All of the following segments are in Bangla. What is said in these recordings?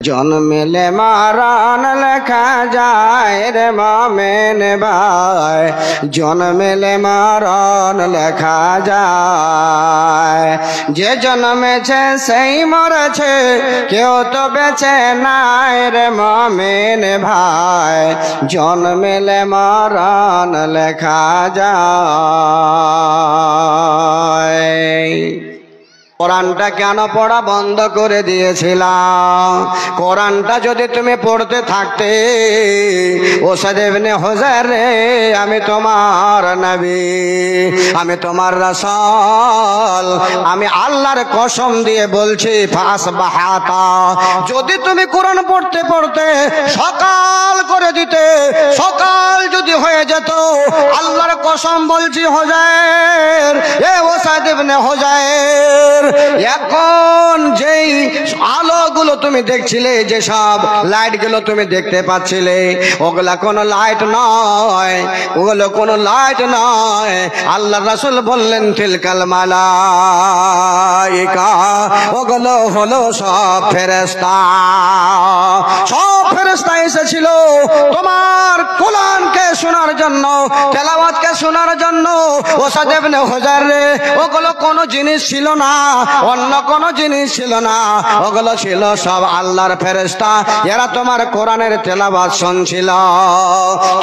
জন্মেলে মারণ লেখা যায় রে মোমেন ভাই, জন্মেলে মারণ লেখা যায়। যে জন্মেছে সেই মরেছে, কেউ তো বেঁচে নাই রে মোমেন ভাই, জন্মেলে মারণ লেখা যায়। কোরআনটা কেন পড়া বন্ধ করে দিয়েছিলাম? কোরআনটা যদি তুমি পড়তে থাকতে, ওসাদ ইবনে হুযায়র রে, আমি তোমার নবী, আমি তোমার রাসূল, আমি আল্লাহর কসম দিয়ে বলছি, ফাসবাহাতা, যদি তুমি কোরআন পড়তে পড়তে সকাল করে দিতে, সকাল যদি হয়ে যেত, আল্লাহর কসম বলছি হুযায়র, এ ওসাদ ইবনে হুযায়র, এখন যেই আলোগুলো তুমি দেখছিলে, যে সব লাইট গুলো তুমি দেখতে পাচ্ছিলে, ওগুলা কোনো লাইট নয়, ওগুলো কোনো লাইট নয়। আল্লাহ রাসূল বললেন, তিলকাল মালাইকা, ওগুলো হলো সব ফেরেশতা। সব ফেরেশতা এসেছিল তোমার কোরআনকে শোনার জন্য, তেলাওয়াতকে শোনার জন্য। ওসাদ ইবনে হুযায়র রে, ওগুলো কোনো জিনিস ছিল না, অন্য কোন জিনিস ছিল না, ওগুলো ছিল সব আল্লাহর ফেরেশতা। এরা তোমার কোরআনের তেলাওয়াত শুনছিল।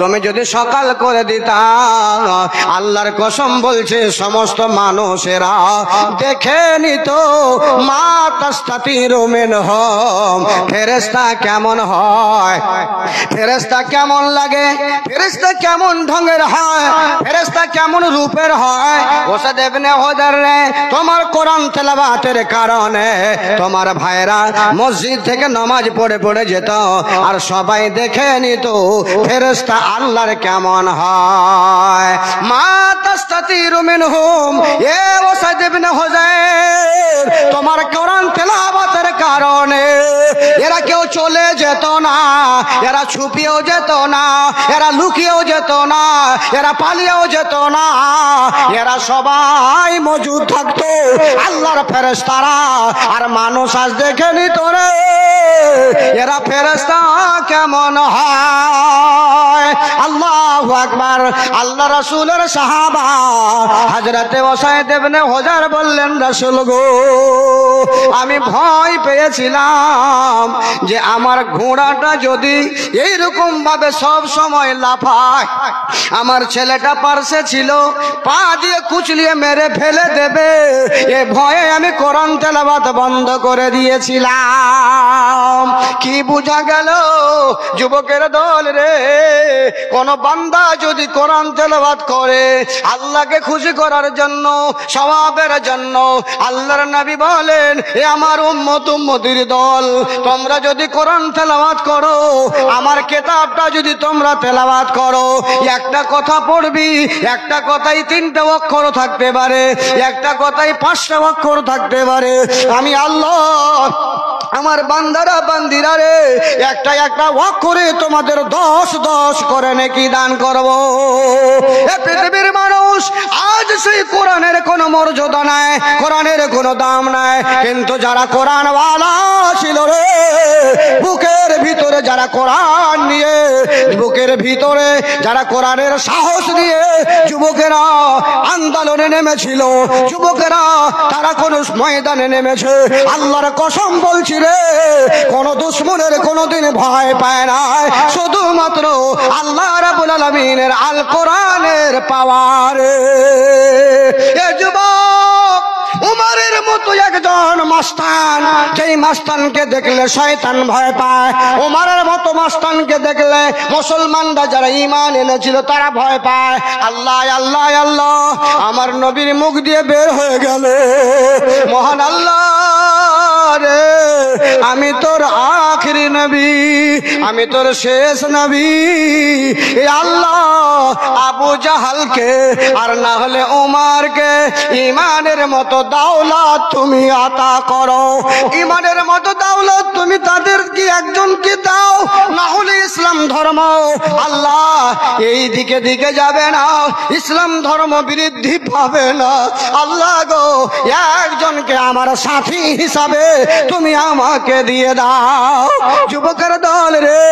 তুমি যদি সকাল করে দিতা, আল্লাহর কসম বলছে, সমস্ত মানুষেরা দেখে নিত মা তাস্তাতিরু মিনহুম, ফেরেশতা কেমন হয়, ফেরেশতা কেমন লাগে, ফেরেশতা কেমন ঢঙের হয়, ফেরেশতা কেমন রূপের হয়। ওসাদ ইবনে হুযায়র রে, তোমার কোরআন তেলাওয়াতের কারণে তোমার ভাইরা মসজিদ থেকে নামাজ পড়ে পড়ে যেত, আর সবাই দেখে নিত ফেরেশতা আল্লাহর কেমন হয়। মা তাস্তাতিরু মিনহুম, এ ওসাদ ইবনে হুযায়র, তোমার কোরআন তেলাওয়াতের কারণে এরা কেউ চলে যেত না, এরা ছুপিয়েও যেত না, এরা লুকিয়েও যেত না, এরা পালিয়েও যেত না, এরা সবাই মজুদ থাকতো, আল্লাহর ফেরেশতারা। আর মানুষ আজ দেখে নিত রে, এরা ফেরেশতা কেমন হয়। আল্লাহু আকবার। আল্লাহ রাসূলের সাহাবা হযরতে ওসাদ ইবনে হুযায়র বললেন, রাসূল গো, আমি ভয় পেয়েছিলাম যে আমার ঘোড়াটা যদি এইরকম ভাবে সব সময় লাফায়, আমার ছেলেটা পার্শ্বে ছিল, পা দিয়ে কুচলিয়ে মেরে ফেলে দেবে, এ ভয়ে আমি কোরআন তেলাওয়াত বন্ধ করে দিয়েছিলাম। কি বুঝা গেল যুবকের দল রে, কোন বান্দা যদি কোরআন তেলাওয়াত করে আল্লাহকে খুশি করার জন্য, সওয়াবের জন্য, আল্লাহর নবী বলেন, এ আমার উম্মত উম্মতির দল, তোমরা যদি কোরআন তেলাওয়াত করো, আমার কিতাবটা যদি তোমরা তেলাওয়াত করো, একটা কথা পড়বি, একটা কথাই 3টে অক্ষর থাকতে পারে, একটা কথাই 5টা অক্ষর থাকতে পারে, আমি আল্লাহ আমার বান্দারা বান্দিরা রে, একটা একটা অক্ষরে তোমাদের 10 করে নেকি দান করব। এ পৃথিবীর মানুষ আজ সেই কোরআনের কোনো মর্যাদা নাই, কোরআনের কোনো দাম নাই, কিন্তু যারা কোরআন ওয়ালা ছিল রে, বুকের ভিতরে যারা কোরআন নিয়ে, বুকের ভিতরে যারা কোরআনের সাহস দিয়ে যুবকেরা আন্দোলনে নেমেছিল, যুবকেরা তারা কোন ময়দানে নেমেছে, আল্লাহর কসম বলছি রে, কোন দুশমনের কোনদিন ভয় পায় না, শুধুমাত্র আল্লাহ রাব্বুল আলামিনের আল কোরআনের পাওয়ারে। এ যুবক, উমরের মতো একজন মাস্তান, যেই মাস্তানকে দেখলে শয়তান ভয় পায়, উমরের মতো মাস্তানকে দেখলে মুসলমানরা যারা ঈমান এনেছিল তারা ভয় পায়। আল্লাহ আল্লাহ আল্লাহ, আমার নবীর মুখ দিয়ে বের হয়ে গেল, মহান আল্লাহ রে, আমি তোর আখিরি নবী, আমি তোর শেষ নবী, এ আল্লাহ আবু জাহালকে আর না হলে উমারকে ঈমানের মতো দাওলাত তুমি আতা করো, ঈমানের মতো দাওলাত তুমি তাদেরকে একজনকে দাও, না হলে ইসলাম ধর্ম, আল্লাহ এই দিকে দিকে যাবে না, ইসলাম ধর্ম বৃদ্ধি পাবে না। আল্লাহ গো, একজনকে আমার সাথী হিসাবে তুমি আমাকে দিয়ে দাও। যুবকের দল রে,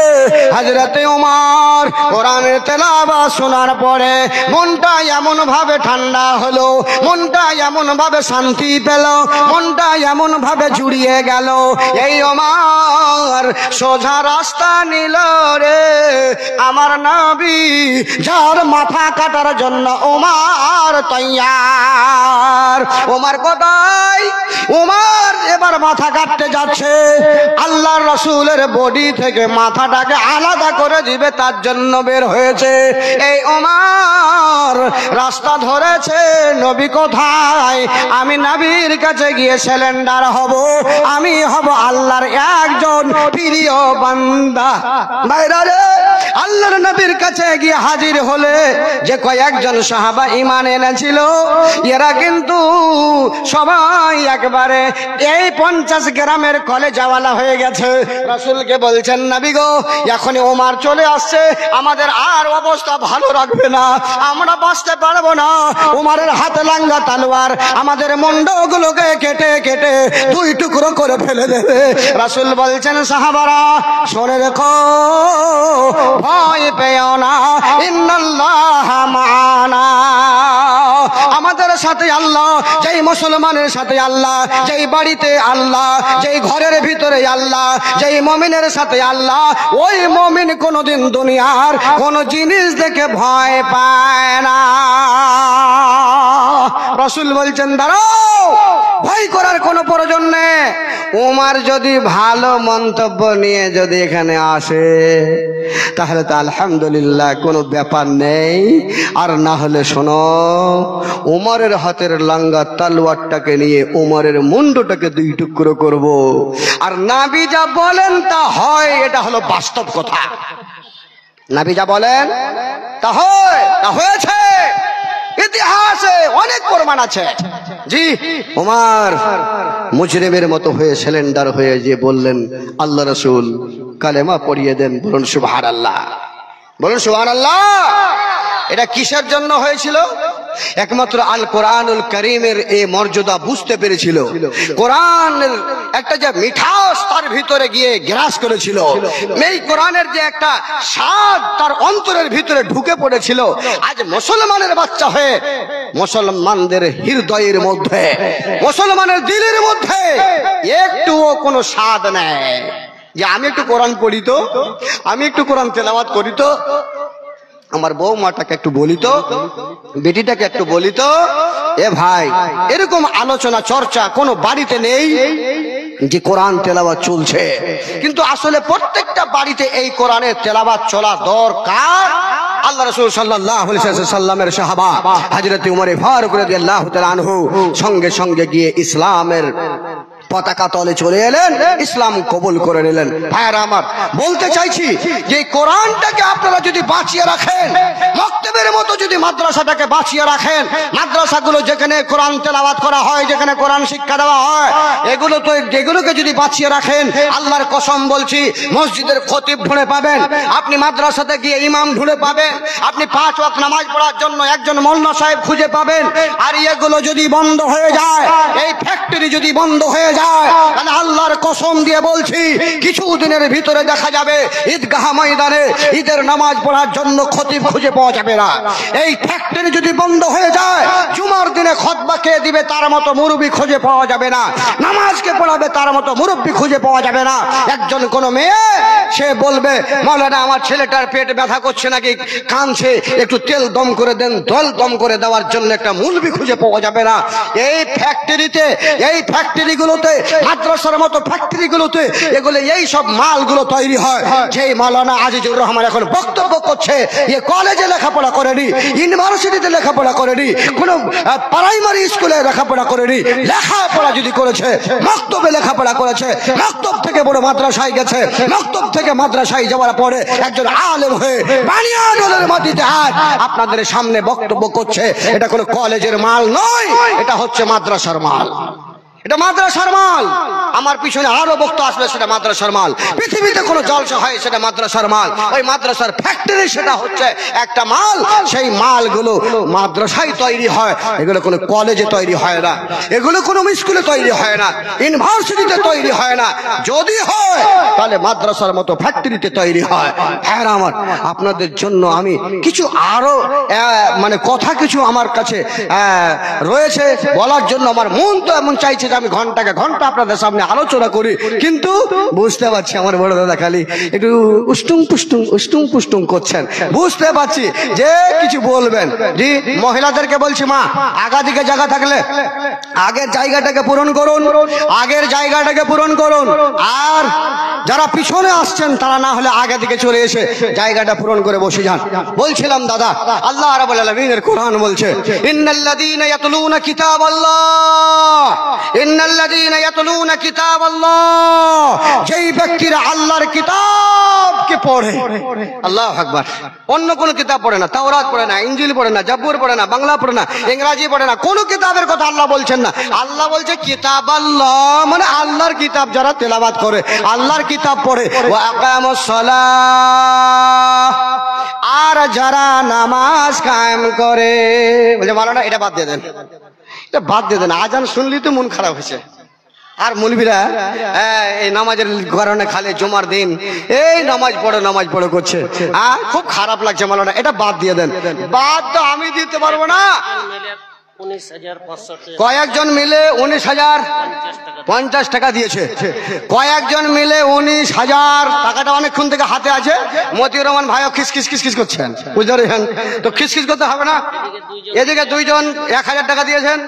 হযরতে ওমর কোরআনের তেলাওয়াত শোনার পরে মনটা এমন ভাবে ঠান্ডা হলো, মনটা এমন ভাবে শান্তি পেল, মনটা এমন ভাবে জুড়িয়ে গেল। এই ওমর সোজা রাস্তা নিল রে আমার নবী, যার মাথা কাটার জন্য ওমর তৈয়ার। ওমর কোথায়? ওমর এবার মাথা কাটতে যাচ্ছে, আল্লাহর রাসূলের বডি থেকে মাথাটাকে আলাদা করে দিবে তার জন্য বের হয়েছে। এই ওমর রাস্তা ধরেছে, নবী কোথায়? আমি নবীর কাছে গিয়ে সিলিন্ডার হব, আমি হব আল্লাহর একজন প্রিয় বান্দা। ভাইরা রে, আল্লাহর নবীর কাছে গিয়ে হাজির হলে যে কয়েকজন সাহাবা ঈমান এনেছিল, এরা কিন্তু সবাই একবারে এই 50 গ্রামের কলেজাওয়ালা হয়ে গেছে। রাসূলকে বলছেন, নবী গো, এখনই ওমর চলে আসছে, আমাদের আর অবস্থা ভালো রাখবে না, আমরা বাঁচতে পারবো না। ওমরের হাতে লাঙ্গা তলোয়ার আমাদের মুন্ডগুলোকে কেটে কেটে 2 টুকরো করে ফেলে দেবে। রাসূল বলছেন, সাহাবারা শুনে রেখো, ভয় পেও না, ইন্নাল্লাহা মা'ানা। আমাদের সাথে আল্লাহ, যেই মুসলমানের সাথে আল্লাহ, যেই বাড়িতে আল্লাহ, যেই ঘরের ভিতরে আল্লাহ, যেই মুমিনের সাথে আল্লাহ, ওই মুমিন কোনোদিন দুনিয়ার কোন জিনিস দেখে ভয় পায় না। রাসূল বলছেন, দাঁড়াও, ভয় করার কোনো প্রয়োজন নেই। ওমর যদি ভালো মন্তব্য নিয়ে যদি এখানে আসে তাহলে তো আলহামদুলিল্লাহ, কোনো ব্যাপার নেই। আর না হলে শোনো, ওমরের হাতের লাঙ্গা তলোয়ারটাকে নিয়ে ওমরের মুন্ডটাকে 2 টুকরো করব। আর নবী যা বলেন তা হয়, এটা হলো বাস্তব কথা। নবী যা বলেন তা হয়, তা হয়েছে, ইতিহাসে অনেক প্রমাণ আছে। জি, ওমর মুজরিমের মতো হয়ে সিলিন্ডার হয়ে যে বললেন, আল্লাহ রাসূল কালেমা পড়িয়ে দেন। বলুন সুবহানাল্লাহ, বলুন সুবহানাল্লাহ। এটা কিসের জন্য হয়েছিল? একমাত্র আল কোরআনুল কারীমের এই মর্যাদা বুঝতে পেরেছিল। কোরআনের একটা যে মিঠাস তার ভিতরে গিয়ে গ্রাস করেছিল, এই কোরআনের যে একটা স্বাদ তার অন্তরের ভিতরে ঢুকে পড়েছিল। আজ মুসলমানের বাচ্চা হয়ে মুসলমানদের হৃদয়ের মধ্যে, মুসলমানের দিলের মধ্যে একটুও কোনো স্বাদ নেই যে আমি একটু কোরআন পড়ি তো, আমি একটু কোরআন তেলাওয়াত করি তো, আমার বৌমাটাকে একটু বলি তো, বেটিটাকে একটু বলি তো। এ ভাই, এরকম আলোচনা চর্চা কোনো বাড়িতে নেই যে কোরআন তেলাওয়াত চলছে। কিন্তু আসলে প্রত্যেকটা বাড়িতে এই কোরআনের তেলাওয়াত চলা দরকার। আল্লাহ রাসূল সাল্লাল্লাহু আলাইহি ওয়াসাল্লামের সাহাবা হযরত উমর ফারুক রাদিয়াল্লাহু তাআলা আনহু সঙ্গে সঙ্গে গিয়ে ইসলামের পতাকা তলে চলে এলেন, ইসলাম কবুল করে নিলেন। ভাইরা আমার, বলতে চাইছি যে কোরআনটাকে আপনারা যদি বাঁচিয়ে রাখেন, মক্তবের মতো যদি মাদ্রাসাটাকে বাঁচিয়ে রাখেন, মাদ্রাসাগুলো যেখানে কোরআন তেলাওয়াত করা হয়, যেখানে কোরআন শিক্ষা দেওয়া হয়, এগুলোকে যদি বাঁচিয়ে রাখেন, আল্লাহর কসম বলছি, মসজিদের খতিব ঢুঁড়ে পাবেন, আপনি মাদ্রাসাতে গিয়ে ইমাম ঢুঁড়ে পাবেন, আপনি 5 ওয়াক্ত নামাজ পড়ার জন্য একজন মোল্লা সাহেব খুঁজে পাবেন। আর এগুলো যদি বন্ধ হয়ে যায়, এই ফ্যাক্টরি যদি বন্ধ হয়ে যায়, তাহলে আল্লাহর কসম দিয়ে বলছি, কিছুদিনের ভিতরে দেখা যাবে ঈদগাহ ময়দানে ঈদের নামাজ পড়ার জন্য খতিব খুঁজে পাওয়া যাবে না। এই ফ্যাক্টরি যদি বন্ধ হয়ে যায়, জুমার দিনে খুতবা কে দিবে তার মতো মুরব্বি খুঁজে পাওয়া যাবে না, নামাজকে পড়াবে তার মতো মুরব্বি খুঁজে পাওয়া যাবে না। একজন কোন মেয়ে সে বলবে, মাওলানা আমার ছেলেটার পেট ব্যথা করছে নাকি, কাঁদছে, একটু তেল দম করে দেন, তেল দম করে দেওয়ার জন্য একটা মুরব্বি খুঁজে পাওয়া যাবে না। এই ফ্যাক্টরিতে, এই ফ্যাক্টরিগুলোতে, মাদ্রাসার মতো ফ্যাক্টরিগুলোতে এগুলো এই সব মালগুলো তৈরি হয়। যেই মাওলানা আজিজুর রহমান এখন বক্তব্য করছে, এ কলেজে লেখাপড়া করেনি, ইউনিভার্সিটিতে লেখাপড়া করেনি, কোনো প্রাইমারি স্কুলে লেখাপড়া করেনি, লেখাপড়া যদি করেছে মক্তবে লেখাপড়া করেছে, মক্তব থেকে বড় মাদ্রাসায় গেছে, মক্তব থেকে মাদ্রাসায় যাওয়ার পরে একজন আলেম হয়ে বানিয়ানের মাটিতে আজ আপনাদের সামনে বক্তব্য করছে। এটা কোনো কলেজের মাল নয়, এটা হচ্ছে মাদ্রাসার মাল। এটা মাদ্রাসার মাল। আমার পিছনে আরো বক্তা আসবে, সেটা মাদ্রাসার মাল। পৃথিবীতে কোনো জলসা হয় সেটা মাদ্রাসার মাল। ওই মাদ্রাসার ফ্যাক্টরি সেটা হচ্ছে একটা মাল। সেই মালগুলো মাদ্রাসায় তৈরি হয়, এগুলো কোনো কলেজে তৈরি হয় না, এগুলো কোনো স্কুলে তৈরি হয় না, ইউনিভার্সিটিতে তৈরি হয় না। যদি হয় তাহলে মাদ্রাসার মতো ফ্যাক্টরিতে তৈরি হয়। হ্যাঁ আমার আপনাদের জন্য আমি কিছু আরো মানে কথা কিছু আমার কাছে রয়েছে বলার জন্য। আমার মন তো এমন চাইছে যে আমি ঘন্টাকে ঘন্টা আপনাদের সামনে আলোচনা করি, কিন্তু বুঝতে পারছি আমার বড় দাদা খালি একটু উষ্টুং পুষ্টুং করছেন। বুঝতে পারছি যে কিছু বলবেন। জি, মহিলাদেরকে বলছি, মা আগাদিকে জায়গা থাকলে আগের জায়গাটাকে পূরণ করুন, আগের জায়গাটাকে পূরণ করুন। আর যারা পিছনে আসছেন তারা না হলে আগে দিকে চলে এসে জায়গাটা পূরণ করে বসে যান। বলছিলাম দাদা, আল্লাহ রাব্বুল আলামিনের কোরআন বলছে, ইন্নাল্লাযীনা ইয়াতলুনা কিতাবাল্লাহ, ইন্নাল্লাযীনা ইয়াতলুনা কিতাবাল্লাহ, যেই ব্যক্তিরা আল্লাহর কিতাবকে পড়ে, আল্লাহু আকবার, অন্য কোন কিতাব পড়ে না, তাওরাত পড়ে না, ইনজিল পড়ে না, জাবুর পড়ে না, বাংলা পড়ে না, ইংরেজি পড়ে না, কোন কিতাবের কথা আল্লাহ বলছেন না। আল্লাহ বলছে কিতাবাল্লাহ, মানে আল্লাহর কিতাব যারা তেলাওয়াত করে, আল্লাহর কিতাব পড়ে, ওয়া আকামুস সালাহ, আর যারা নামাজ কায়েম করে। বলে মাওলানা এটা বাদ দিয়ে দেন, এটা বাদ দিয়ে দেন, আজান শুনলি তো মন খারাপ হয়েছে। আর মৌলবীরা এই নামাজের কারণে খালি জুমার দিন এই নামাজ পড়ো করছে, খুব খারাপ লাগছে মাওলানা, এটা বাদ দিয়ে দেন। বাদ তো আমি দিতে পারবো না। কয়েকজন মিলে 19,050 টাকা দিয়েছে, কয়েকজন মিলে 19,000 টাকাটা অনেকক্ষণ থেকে হাতে আছে। মতিউর রহমান ভাইও খিসখিস করছেন, বুঝতে পারছেন তো, খিসখিস করতে হবে না। এদিকে দুইজন 1,000 টাকা দিয়েছেন,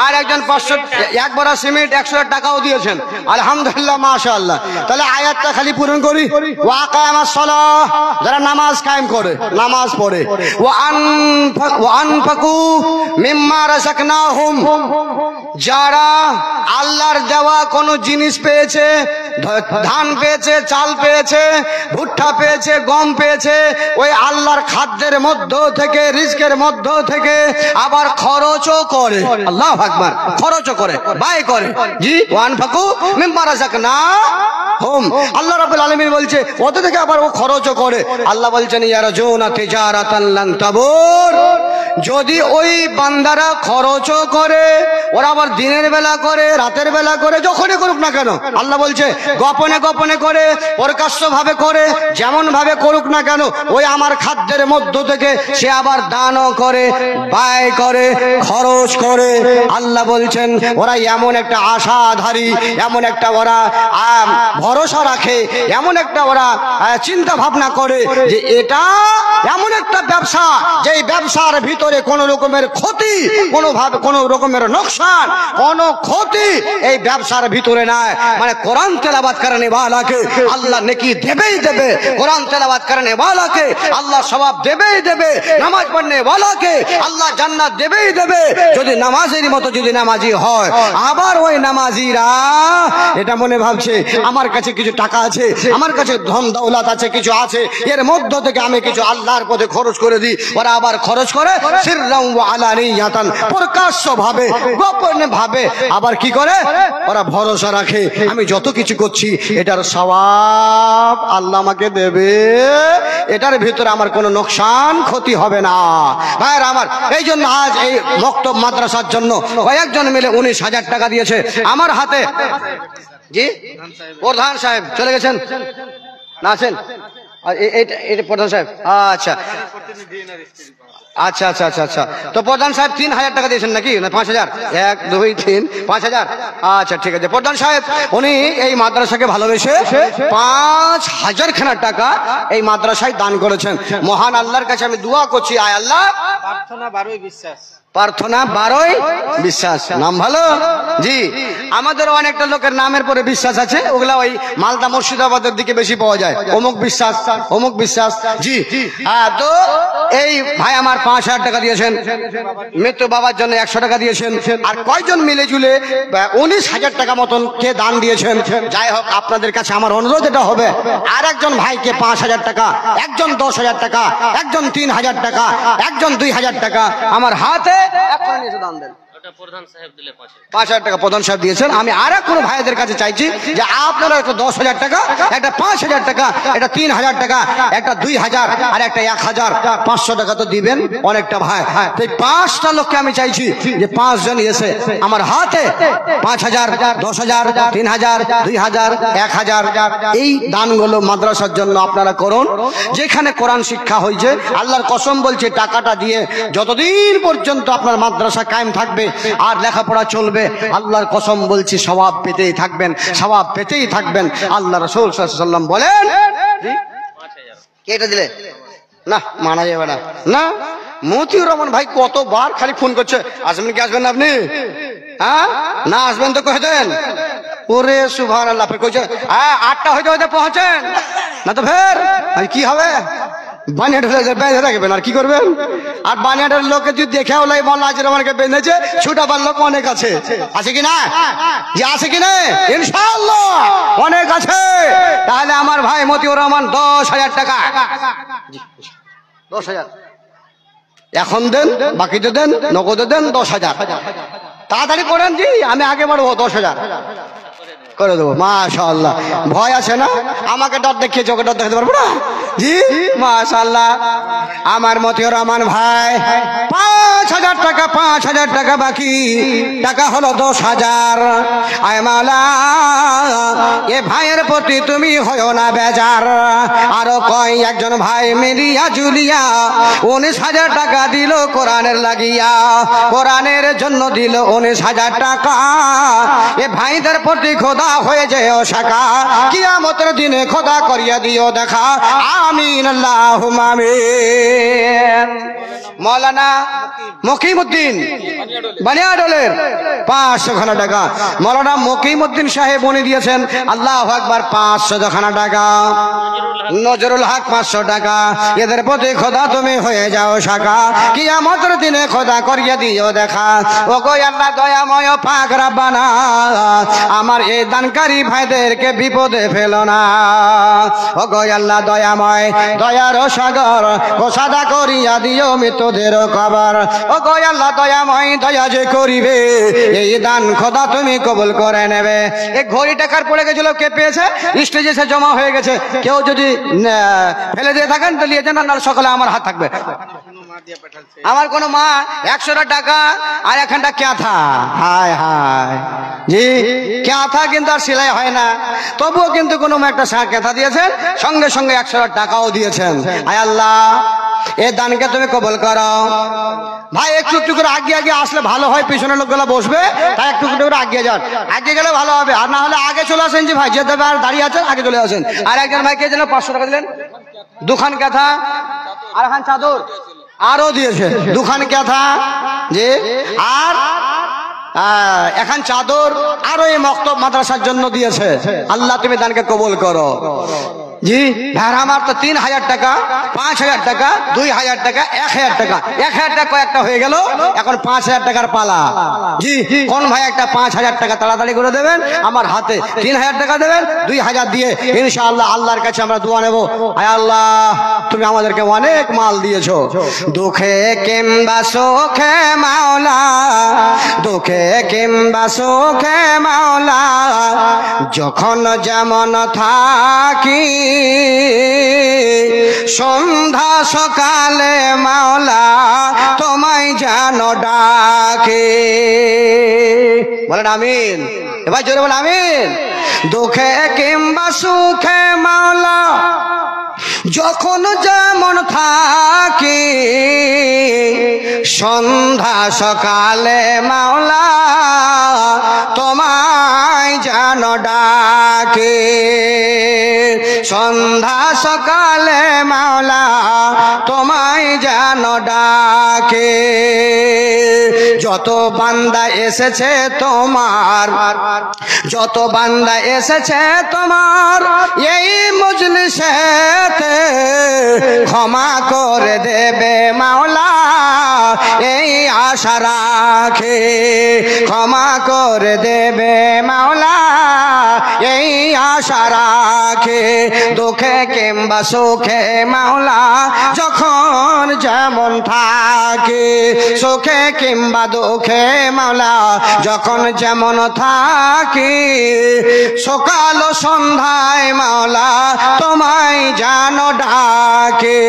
আর একজন 500, এক বড়া সিমেন্ট 100 টাকাও দিয়েছেন। আলহামদুলিল্লাহ, মাশাআল্লাহ। তাহলে আয়াতটা খালি পূরণ করি, ওয়া আকামাস সালাহ, যারা নামাজ কায়েম করে, নামাজ পড়ে, ওয়া আনফাকু মিম্মা রাযাকনাহুম, যারা আল্লাহর দেওয়া কোন জিনিস পেয়েছে, ধান পেয়েছে, চাল পেয়েছে, ভুট্টা পেয়েছে, গম পেয়েছে, ওই আল্লাহর খাদ্যের মধ্য থেকে, রিজকের মধ্য থেকে আবার খরচও করে। আল্লাহু আকবার, খরচও করে, ব্যয় করে। জি, ওয়ানফাকু মিম্মা রাযাকনাহুম, আল্লাহ রাব্বুল আলামিন বলছে ওদের থেকে আবার ও খরচও করে। আল্লাহ বলছেন ইয়ারজুনা তিজারাতান লান তাবুর, যদি ওই বান্দারা খরচও করে, ওরা আবার দিনের বেলা করে, রাতের বেলা করে, যখনই করুক না কেন, আল্লাহ বলছে গোপনে গোপনে করে, প্রকাশ্য ভাবে করে, যেমন ভাবে করুক না কেন, ওই আমার খাদ্যের মধ্য থেকে সে আবার দানও করে, ব্যয় করে, খরচ করে। আল্লাহ বলছেন ওরা এমন একটা আশাধারী, এমন একটা ওরা ভরসা রাখে, এমন একটা ওরা চিন্তা ভাবনা করে যে এটা এমন একটা ব্যবসা, যেই ব্যবসার ভিতরে কোন রকমের ক্ষতি, কোন রকমের নোকসান, কোন ক্ষতি এই ব্যবসার ভিতরে নাই। মানে কোরআন তেলাওয়াত করনে ওয়ালাকে আল্লাহ নেকি দেবেই দেবে, কোরআন তেলাওয়াত করনে ওয়ালাকে আল্লাহ সওয়াব দেবেই দেবে, নামাজ পড়নে ওয়ালাকে আল্লাহ জান্নাত দেবেই দেবে, যদি নামাজের মতো যদি নামাজি হয়। আবার ওই নামাজিরা এটা মনে ভাবছে আমার কাছে কিছু টাকা আছে, আমার কাছে ধন দৌলত আছে, কিছু আছে, এর মধ্য থেকে আমি কিছু আল্লাহর পথে খরচ করে দিই। ওরা আবার খরচ করে সিররাম ওয়া আলানিয়াতান, প্রকাশ্য ভাবে, গোপনে ভাবে। আবার কি করে? ওরা ভরসা রাখে আমি যত কিছু করছি এটার সওয়াব আল্লাহ আমাকে দেবে, এটার ভিতরে আমার কোনো নোকসান ক্ষতি হবে না। ভাইরা আমার, এই জন্য আজ এই মক্তব মাদ্রাসার জন্য কয়েকজন মিলে 19,000 টাকা দিয়েছে আমার হাতে। জি, প্রধান সাহেব চলে গেছেন না, আছেন? এটা প্রধান সাহেব, আচ্ছা আচ্ছা আচ্ছা আচ্ছা আচ্ছা। তো প্রধান সাহেব 3,000 টাকা দিয়েছেন নাকি, না 5,000? 1 2 3 5,000। আচ্ছা ঠিক আছে। প্রধান সাহেব উনি এই মাদ্রাসাকে ভালোবেসে 5,000 খানা টাকা এই মাদ্রাসায় দান করেছেন। মহান আল্লাহর কাছে আমি দোয়া করছি, আয় আল্লাহ, প্রার্থনা 12ই বিশ্বাস, প্রার্থনা 12ই বিশ্বাস। নাম ভালো। জি, আমাদেরও অনেকটা লোকের নামের পরে বিশ্বাস আছে, ওগুলা ওই মালদা মুর্শিদাবাদের দিকে বেশি পাওয়া যায়, অমুক বিশ্বাস অমুক বিশ্বাস। জি হ্যাঁ, তো এই ভাই আমার 5,000 টাকা দিয়েছেন, মৃত্যু বাবার জন্য 100 টাকা দিয়েছেন, আর কয়জন মিলে জুলে 19,000 টাকা মতন কে দান দিয়েছেন। যাই হোক, আপনাদের কাছে আমার অনুরোধ এটা হবে, আর একজন ভাইকে 5,000 টাকা, একজন 10,000 টাকা, একজন 3,000 টাকা, একজন 2,000 টাকা আমার হাতে দান দেন। 5,000 টাকা প্রধান সাহেব দিয়েছেন। আমি আর কোনো ভাইদের কাছে চাইছি যে আপনারা একটা 10,000 টাকা, একটা 5,000 টাকা, একটা 3,000 টাকা, একটা 2,000 আর একটা 1,500 টাকা তো দিবেন অনেকটা ভাই। এই 5টা লোককে আমি চাইছি যে 5 জন এসে আমার হাতে 5,000, 10,000, 3,000, 2,000, 1,000 এই দানগুলো মাদ্রাসার জন্য আপনারা করুন। যেখানে কোরআন শিক্ষা হয়েছে আল্লাহর কসম বলছে টাকাটা দিয়ে যতদিন পর্যন্ত আপনার মাদ্রাসা কায়েম থাকবে আর লেখাপড়া চলবে, আল্লাহর কসম বলছি সওয়াব পেতেই থাকবেন, সওয়াব পেতেই থাকবেন। আল্লাহ রাসূল সাল্লাল্লাহু আলাইহি ওয়াসাল্লাম বলেন, এটা দিলে না মানা যাবে না। না, মতিউর রহমান ভাই কতবার খালি ফোন করছে, আসবেন কি আসবেন না আপনি? হ্যাঁ না আসবেন তো কহে দেন। ওরে সুবহানাল্লাহ, ফের কইছে 8টা হইতে হইতে পৌঁছেন না তো ফের আর কি হবে? বানিয়াট হয়ে যায়, বেঁধে রাখবেন আর কি করবেন? আর বানিয়াটের লোককে যদি দেখেও লাই মোল্লা আজির রহমানকে বেঁধেছে, ছুটাবার লোক অনেক আছে, আছে কি না? যে আছে কি না? ইনশাআল্লাহ অনেক আছে। তাহলে আমার ভাই মতিউর রহমান 10,000 টাকা, 10,000 এখন দেন, বাকিতে দেন, নগদে দেন 10,000। তাড়াতাড়ি করেন জি, আমি আগে বাড়বো, 10,000 করে দেবো। মাশাআল্লাহ, ভয় আছে না? আমাকে ডর দেখিয়েছে, ওকে ডর দেখাতে পারবো না জি। মাশাআল্লাহ, আমার মতিউর রহমান ভাই 5,000 টাকা, 5,000 টাকা বাকি, টাকা হলো 10,000। আয় মাওলা, এ ভাইয়ের প্রতি তুমি হয়ো না বেজার। আরো কয় একজন ভাই মিলিয়া জুলিয়া 19,000 টাকা দিল কোরআনের লাগিয়া, কোরআনের জন্য দিল 19,000 টাকা। এ ভাইদের প্রতি খোদা হয়ে যায় শাখা, কিয়ামতের দিনে খোদা করিয়া দিও দেখা। আমিন আল্লাহুম্মা আমিন। মৌলানা মকিমউদ্দিন বানিয়াডোলের 500 খানা টাকা, মৌলানা মকিমউদ্দিন সাহেব উনি দিয়েছেন, আল্লাহু আকবার, 500 খানা টাকা। নজরুল হক 500 টাকা। এদের প্রতি খোদা তুমি হয়ে যাও শাখা, কিয়ামতের দিনে খোদা করিয়া দিও দেখা। ও গো আল্লাহ দয়াময় পাক রব্বানা, আমার এই দানকারী ভাইদেরকে বিপদে ফেলো না। ও গো আল্লাহ দয়াময়, দয়ার সাগর কোসাদা করিয়া দিও মৃতদের কবর। ও গো আল্লাহ দয়াময়, দয়া যে করিবে এই দান খোদা তুমি কবুল করে নেবে। এই ঘড়ি টাকার পড়ে গেছিল, কে পেয়েছে? স্টেজে এসে জমা হয়ে গেছে। কেউ যদি ফেলে দিয়ে থাকেন তো নিয়ে যান, আর সকালে আমার হাত থাকবে। আমার কোন মা 100 টাকা আর এখানটা ক্যাথা, হায় হায় জি, ক্যাথা কিন্তু আর সেলাই হয় না, তবুও কিন্তু কোনো একটা ক্যাথা দিয়েছেন, সঙ্গে সঙ্গে 100 টাকাও দিয়েছেন। আয় আল্লাহ, এ দানকে তুমি কবুল করো। ভাই একটু একটু করে আগে আগে আসলে ভালো হয়, পিছনের লোকগুলো বসবে, তাই একটু একটু করে আগে যান, আগে গেলে ভালো হবে। আর না হলে আগে চলে আসেন যে ভাই যে দেবে আর দাঁড়িয়ে আছেন, আগে চলে আসেন। আর একজন ভাইকে যেন 500 টাকা দিলেন, 2 খান কাঁথা আর এখন চাদর আরো দিয়েছে, 2 খান কাঁথা জি, আর এখন চাদর আরো এই মক্তব মাদ্রাসার জন্য দিয়েছে। আল্লাহ তুমি দানকে কবুল করো জি। হ্যাঁ, আমার তো 3,000 টাকা, 5,000 টাকা, 2,000 টাকা, 1,000 টাকা, 1,000 টাকা কয়েকটা হয়ে গেল, এখন 5,000 টাকার পালা জি। কোন ভাই একটা 5,000 টাকা তাড়াতাড়ি করে দেবেন, আমার হাতে 3,000 টাকা দেবেন, 2,000 দিয়ে ইনশাআল্লাহ আল্লাহর কাছে আমরা দোয়া নেব। আয় আল্লাহ, তুমি আমাদেরকে অনেক মাল দিয়েছো, দুঃখে কিংবা সুখে মাওলা, দুঃখে কিংবা সুখে মাওলা, যখন যেমন থাকি, সন্ধ্যা সকালে মাওলা তোমায় জানো ডাকে। বলেন আমিন, এবার জোরে বলেন আমিন। দুঃখে কিংবা সুখে মাওলা যখন যেমন থাকি, সন্ধ্যা সকালে মাওলা তোমায় জানো ডাকে, সন্ধ্যা সকালে মাওলা তোমায় জানো ডাকে। যত বান্দা এসেছে তোমার, যত বান্দা এসেছে তোমার এই মজলিসেতে, ক্ষমা করে দেবে মাওলা এই আশা রাখে ক্ষমা করে দেবে মাওলা এই আশা রাখে দুঃখে কিংবা সুখে মাওলা যখন যেমন থাকে সুখে কিংবা দুঃখে মাওলা যখন যেমন থাকি সকাল সন্ধ্যায় মাওলা তোমায় জানো ডাকে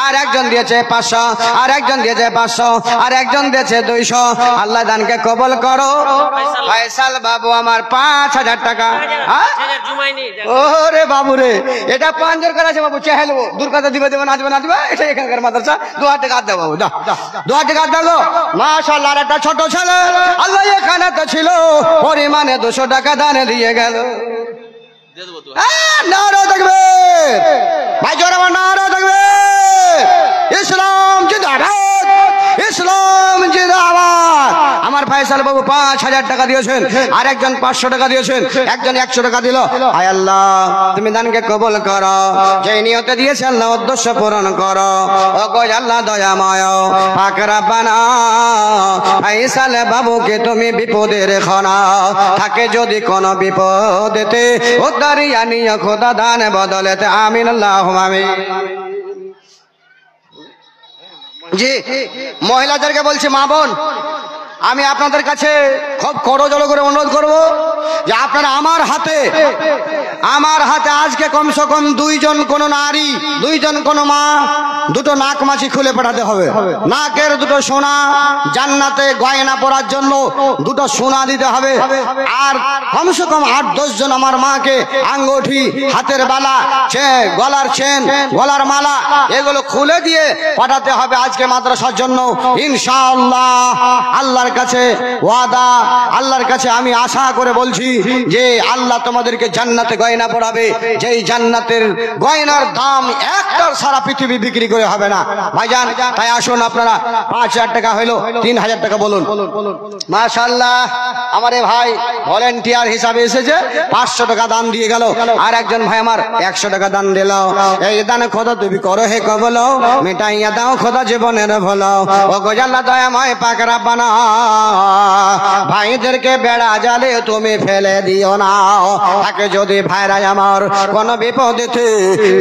আর একজন দিয়েছে 500 আর একজন দিয়েছে 500 আর একজন দিয়েছে 200 আল্লাহ দানকে কবুল করো ফয়সাল বাবু আমার 5000 টাকা ওরে বাবু রে এটা 5 জন করা আছে বাবু চেহালবো দূর কথা দিবে দেবে নাচবে না দিবে এটা এখানকার মাদ্রাসা 2000 টাকা দাও বাবু দাও 2000 টাকা দাও মাশাআল্লাহ আর একটা ছোট ছেলে আল্লাহ এখানে তো ছিল পরিমাণে 200 টাকা দানে দিয়ে গেল দিয়ে দেব তো নারা তাকবীর ভাই জোরে নারা তাকবীর ইসলাম জিন্দাবাদ ইসলাম জিন্দাবাদ আমার ফয়সাল বাবু 5000 টাকা দিয়েছেন আর একজন 500 টাকা দিয়েছেন একজন 100 টাকা দিল আয় আল্লাহ তুমি দানকে কবুল করো যেই নিয়তে দিয়েছে আল্লাহ উদ্দেশ্য পূরণ করো ও গো আল্লাহ দয়াময় পাক রব্বানা ফয়সাল বাবুকে তুমি বিপদে রেখো না থাকে যদি কোনো বিপদেতে উদ্ধারিয়া নিয়ে খোদা দান বদলেতে আমিন আল্লাহুম্মা আমিন জি মহিলাদেরকে বলছি মা বোন আমি আপনাদের কাছে খুব করজোড়ে করে অনুরোধ করব যে আপনারা আমার হাতে আজকে কমসে কম 2 জন কোন নারী 2 জন কোন মা দুটো নাক মাছি খুলে পাঠাতে হবে নাকের দুটো সোনা জান্নাতে গয়না পরার জন্য দুটো সোনা দিতে হবে আর কমসে কম 8-10 জন আমার মাকে আঙ্গুঠি হাতের বালা গলার চেন গলার মালা এগুলো খুলে দিয়ে পাঠাতে হবে আজকে মাদ্রাসার জন্য ইনশাআল্লাহ আল্লাহর কাছে ওয়াদা আল্লাহর কাছে আমি আশা করে বলছি যে আল্লাহ তোমাদেরকে জান্নাতে গয়না পরাবে যেই জান্নাতের গয়নার দাম একটার সারা পৃথিবী বিক্রি করে হবে না ভাইজান তাই আসুন আপনারা 5000 টাকা হলো 3000 টাকা বলুন মাশাআল্লাহ আমার এই ভাই ভলান্টিয়ার হিসাবে এসেছে 500 টাকা দান দিয়ে গেল আর একজন ভাই আমার 100 টাকা দান দিল এই দান খোদা তুমি করো হে কবুল মিটাইয়া দাও খোদা জীবনের ভুল ও গো আল্লাহ দয়াময় পাক রব্বানা ভাইদেরকে বেড়া জালে তুমি ফেলে দিও না তাকে যদি ভাইরা আমার কোন বিপদেতে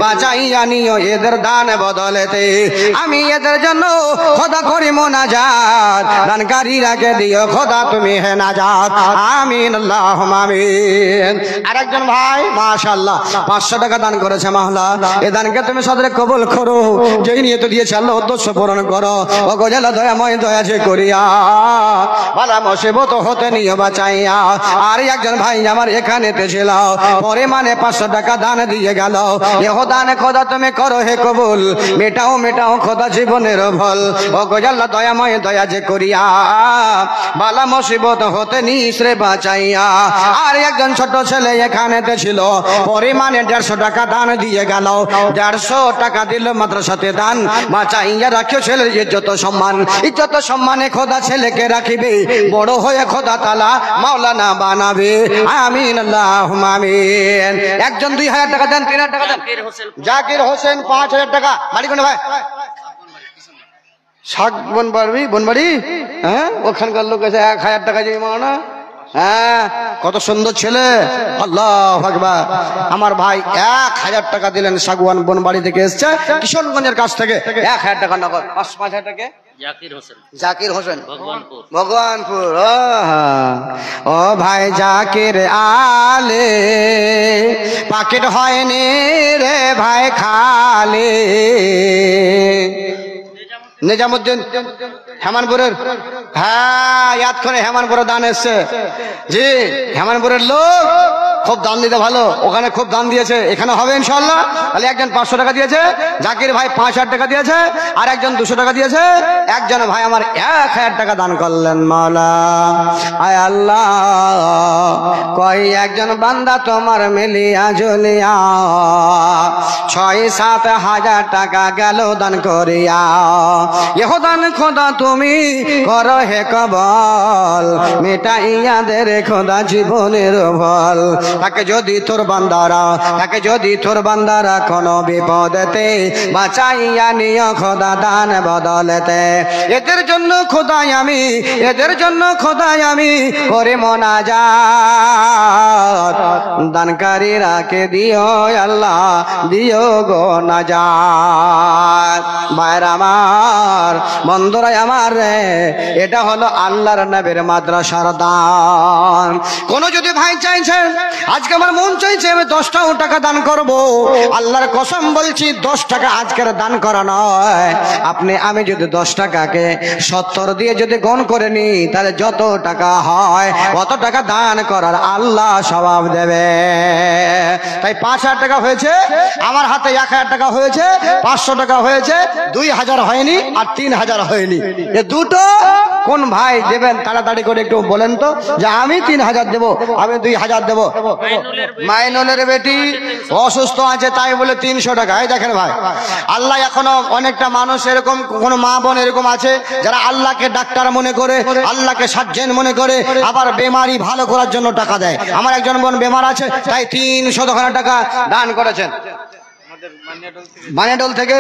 বাঁচাইয়া নিও এদের দান বদলেতে আমি এদের জন্য খোদা করি মুনাজাত দানকারীরাকে দিও খোদা তুমি হে নাজাত আমিন আল্লাহুম্মা আমিন আরেকজন ভাই মাশাআল্লাহ 500 টাকা দান করেছে মাওলা এই দানকে তুমি সদরে কবুল করো যেই নিয়ত দিয়েছে আল্লাহ উদ্দেশ্য পূরণ করো ও গো আল্লাহ দয়াময় দয়া যে করিয়া বালা মুসিবত হতে নিয়ে বাঁচাইয়া আর একজন ভাই আমার এখানেতে ছিল পরিমাণে 500 টাকা দান দিয়ে গেল এহ দান খোদা তুমি করো হে কবুল মেটাও খোদা জীবনের ভুল ও গো আল্লাহ দয়াময় দয়া যে করিয়া বালা মুসিবত হতে নিশ্রে বাঁচাইয়া আর একজন ছোট ছেলে এখানেতে ছিল পরিমাণে 150 টাকা দান দিয়ে গেল 150 টাকা দিল মাদ্রাসাতে দান বাঁচাইয়া রাখিও ছেলের ইজ্জত সম্মানে খোদা ছেলেকে রাখিবে বড় হয়ে খোদা তাআলা মাওলানা বানাবে আমিন আল্লাহুম্মা আমিন একজন 2000 টাকা দেন 3000 টাকা দেন জাকির হোসেন 5000 টাকা মালিক কোন ভাই শাক বনবাড়ি হ্যাঁ ওখানকার লোক আছে 1000 টাকা দিয়ে মাওনা হ্যাঁ কত সুন্দর ছেলে আল্লাহু আকবার আমার ভাই 1000 টাকা দিলেন শাকওয়ান বনবাড়ি থেকে এসেছে কিশোরগঞ্জের কাছ থেকে 1000 টাকা নগদ 5000 টাকা জাকির হোসেন ভগবানপুর ও ভাই জাকির আলে পাকেট হয়নি রে ভাই খালে নিজামুদ্দিন হেমানপুরের হ্যাঁ ইয়াদ করে হেমানপুরের দান এসছে জি হেমানপুরের লোক খুব দান দিতে ভালো ওখানে খুব দান দিয়েছে এখানে হবে ইনশাআল্লাহ তাহলে একজন 500 টাকা দিয়েছে জাকির ভাই 5000 টাকা দিয়েছে আর একজন 200 টাকা দিয়েছে একজন ভাই আমার 1000 টাকা দান করলেন মাওলা আয় আল্লাহ কই একজন বান্দা তোমার মিলিয়া জুলিয়া 6-7 হাজার টাকা গেল দান করিয়া ইহদান খোদা তুমি করো হে কবল, মেটাইয়া দে রে খোদা জীবনের ভল। তাকে যদি তোর বান্দারা কোনো বিপদেতে বাঁচাইয়া নিও খোদা দান বদলেতে। এদের জন্য খোদাই আমি করে মোনাজাত, দানকারীরাকে দিও আল্লাহ দিও গো নাজাত। ভাইর আমার, বন্ধুরা আমার রে, এটা হলো আল্লাহর নবীর মাদ্রাসার দান। কোন যদি ভাই চাইছেন আজকে আমার মন চাইছে আমি 10 টাকা দান করব, আল্লাহর কসম বলছি 10 টাকা আজকের দান করা নয়। আমি যদি 10 টাকাকে 70 দিয়ে যদি গণ করে নি, তাহলে যত টাকা হয় অত টাকা দান করার আল্লাহ সওয়াব দেবে। তাই 5000 টাকা হয়েছে, আমার হাতে 1000 টাকা হয়েছে, 500 টাকা হয়েছে, 2000 হয়নি আর 3000 হয়নি। এ দুটো কোন ভাই দেবেন তাড়াতাড়ি করে একটু বলেন তো, যে আমি 3000 দেবো, আমি 2000 দেবো। মাইনুলের বেটি অসুস্থ আছে তাই বলে 300 টাকা। এই দেখেন ভাই, আল্লাহ এখনো অনেকটা মানুষ এরকম, কোন মা বোন এরকম আছে যারা আল্লাহকে ডাক্তার মনে করে, আল্লাহকে সার্জেন মনে করে, আবার বেমারি ভালো করার জন্য টাকা দেয়। আমার একজন বোন বেমার আছে তাই 300 টাকা দান করেছেন। বানিয়াডোল থেকে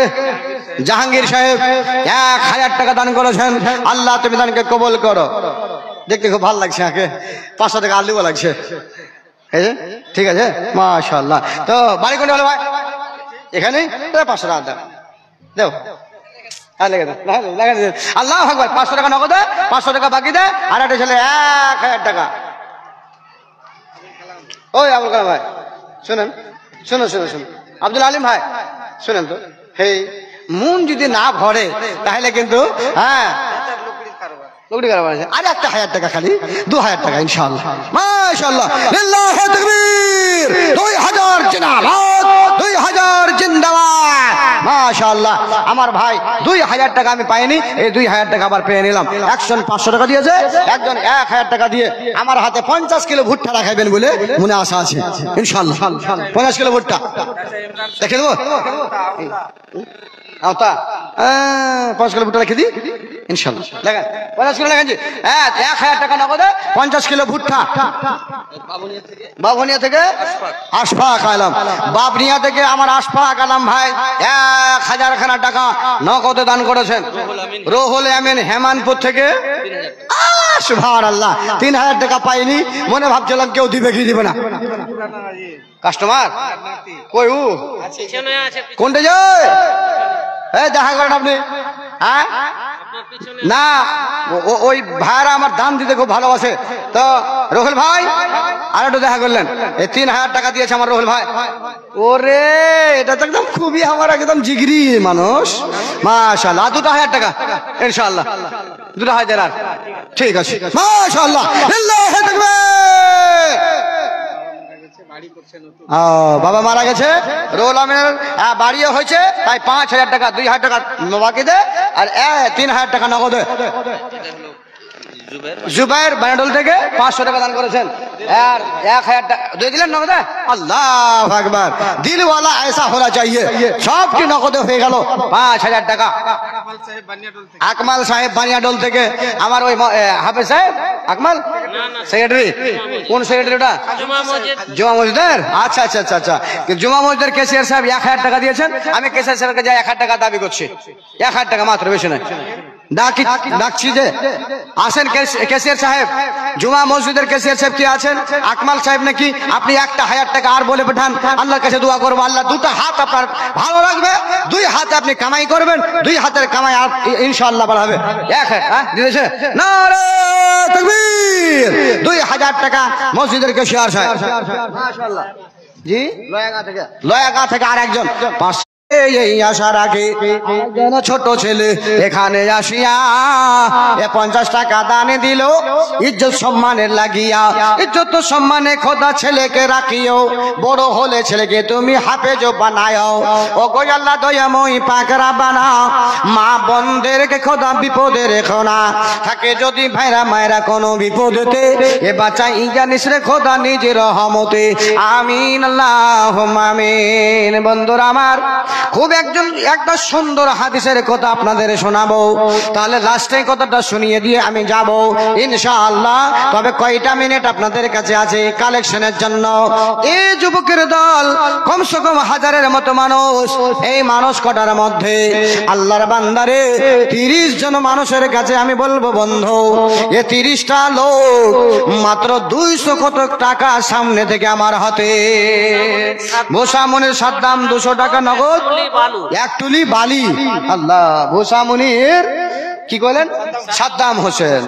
জাহাঙ্গীর সাহেব 1000 টাকা দান করেছেন। আল্লাহ তুমি দানকে কবুল করো। দেখতে খুব ভালো লাগছে, আগে 500 টাকা আলু লাগছে। ঠিক আছে, মাশাআল্লাহ। তো বাড়ি কোনটা হলো ভাই? এখানে 500 টাকা দেও, আল্লাহ আকবার। 500 টাকা নগদ, 500 টাকা বাকি দেয়, আর একটা ছেলে 1000 টাকা। ওই আবুল কালাম ভাই শুনেন, শুনুন আব্দুল আলিম ভাই শুনেন তো, হে মন যদি না ভরে তাহলে কিন্তু লুকড়ি কারবার আছে। আর একটা 1000 টাকা, খালি 2000 টাকা ইনশাআল্লাহ। মাশাআল্লাহ, লিল্লাহি তাকবীর। 2000 জিন্দাবাদ, 2000 জিন্দাবাদ। মাশাআল্লাহ, আমার ভাই 2000 টাকা আমি পাইনি, এই 2000 টাকা আবার পেয়ে নিলাম। একজন 500 টাকা দিয়েছে, একজন 1000 টাকা দিয়ে আমার হাতে 50 কিলো ভুট্টা রাখাবেন বলে মনে আশা আছে ইনশাআল্লাহ। 50 কিলো ভুট্টা দেখে দেবো, 5 কিলো ভুট্টা রেখে দিই ইনশাআল্লাহ। দেখেন 50 কিলো লেখেন, 1000 টাকা নগদে 50 কিলো ভুট্টা। বাবনিয়া থেকে আশফাক আলম, বাবনিয়া থেকে আমার আশফাক আলম ভাই 1000 খানা টাকা নগদে দান করেছেন। রুহুল আমিন হেমানপুর থেকে সুবহানাল্লাহ 3000 টাকা পাইনি, মনে ভাবছিলাম কেউ দিবে কি দিবে না। কাস্টমার কই ও কোনটা যায়? দেখা করেন আপনি। না ওই ভাইরা আমার দাম দিতে খুব ভালোবাসে। তো রুহুল ভাই আর একটু দেখা করলেন, এই 3000 টাকা দিয়েছে আমার রুহুল ভাই। ওরে এটা তো একদম খুবই আমার একদম জিগরি মানুষ। মাশাআল্লাহ, 2000 টাকা ইনশাআল্লাহ, 2000 আর ঠিক আছে। মাশাআল্লাহ, লিল্লাহি তাকবীর। বাবা মারা গেছে, রুহুল আমিনের বাড়িও হয়েছে, তাই 5000 টাকা, 2000 টাকা বাকি দে, আর 3000 টাকা নগদে। জুবাইর বানাডোল থেকে 500 টাকা দান করেছেন, আর 1000 টাকা দিয়ে দিলেন নগদে। আল্লাহু আকবার, দিলওয়ালা ऐसा होना चाहिए। সব কি নগদে হয়ে গেল 5000 টাকা। আকমাল সাহেব বানিয়াডোল থেকে আমার ওই হাফেজ সাহেব আকমাল সেক্রেটারি, কোন সেক্রেটারিটা? জুমা মসজিদের। আচ্ছা আচ্ছা আচ্ছা আচ্ছা, জুমা মসজিদের ক্যাশিয়ার সাহেব 1000 টাকা দিয়েছেন। আমি ক্যাশিয়ার সাহেবকে যাই 1000 টাকা দাবি করছি, 1000 টাকা মাত্র, বেশি নয়। ডাকছি যে আসেন ক্যাশিয়ার সাহেব, জুমা মসজিদের ক্যাশিয়ার সাহেব কি আছেন? আকমাল সাহেব নাকি? আপনি একটা 1000 টাকা আর বলে পাঠান, আল্লাহর কাছে দোয়া করবো আল্লাহ দুটো হাত আপনার ভালো রাখবে, 2 হাতে আপনি কামাই করবেন, 2 হাতের কামাই ইনশাআল্লাহ বাড়াবে। 1000 দিয়েছে, নারে তাকবীর। 2000 টাকা মসজিদের ক্যাশিয়ার সাহেব। মাশাআল্লাহ জি, লয়াগা থেকে আর একজন এই আশা রাখে যেন ছোট ছেলে এখানে আসিয়া 50 টাকা দানে দিল, ইজ্জত সম্মানের লাগিয়া। ইজ্জত সম্মানে খোদা ছেলেকে রাখিও, বড় হলে ছেলেকে তুমি হাফেজ বানাও। ও গো আল্লাহ দয়াময় পাকরা বানাও, মা বোনদেরকে খোদা বিপদে রেখো না। থাকে যদি ভাইরা মায়েরা কোনো বিপদেতে, এ বাঁচাই জানিস রে খোদা নিজের রহমতে। আমিন আল্লাহুম্মা আমিন। বন্ধুরা আমার, খুব একটা সুন্দর হাদিসের কথা আপনাদের শোনাবো, তাহলে লাস্টে কথাটা শুনিয়ে দিয়ে আমি যাব ইনশাআল্লাহ। তবে কয়টা মিনিট আপনাদের কাছে আছে কালেকশনের জন্য? এই যুবকের দল কমসে কম হাজারের মতো মানুষ, এই মানুষ কটার মধ্যে আল্লাহর বান্দারে 30 জন মানুষের কাছে আমি বলবো বন্ধু, এ 30টা লোক মাত্র 200 কত টাকা সামনে থেকে আমার হাতে। ভোসামনির সাদ্দাম 200 টাকা নগদ, এক টুলি বালি। আল্লাহ, ভোসামনির কি বলেন? সাদ্দাম হোসেন।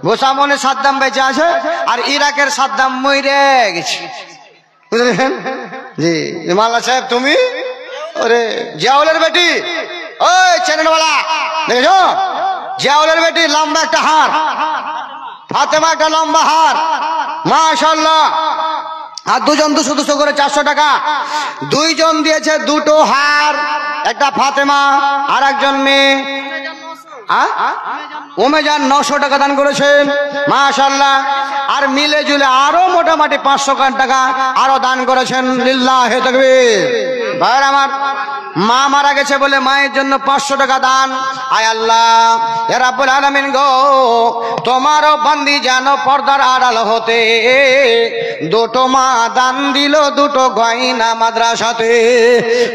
ভোসামনির সাদ্দাম বেঁচে আছে, আর ইরাকের সাদ্দাম মরে গেছে, বুঝলেন? জি মাল্লা সাহেব, তুমি ওরে জিয়াউলের বেটি, ওই চ্যানেলওয়ালা দেখেছো? জিয়াউলের বেটি লম্বা একটা হার, ফাতেমা একটা লম্বা হার, মাশাআল্লাহ। আর দুজন 200 করে 400 টাকা, দুইজন দিয়েছে দুটো হার, একটা ফাতেমা আর একজন মেয়ে ওমেজান 900 টাকা দান করেছেন, মাশাআল্লাহ। আর মিলে জুলে আরো মোটামুটি 500 টাকা আরো দান করেছেন, লিল্লাহি তাকবীর। ভাই আমার, মা মারা গেছে বলে মায়ের জন্য 500 টাকা দান। আয় আল্লাহ, ইয়া রাব্বুল আলামিন গো, তোমারও বান্দি যেন পর্দার আড়াল হতে দুটো মা দান দিল, দুটো গয়না মাদ্রাসাতে,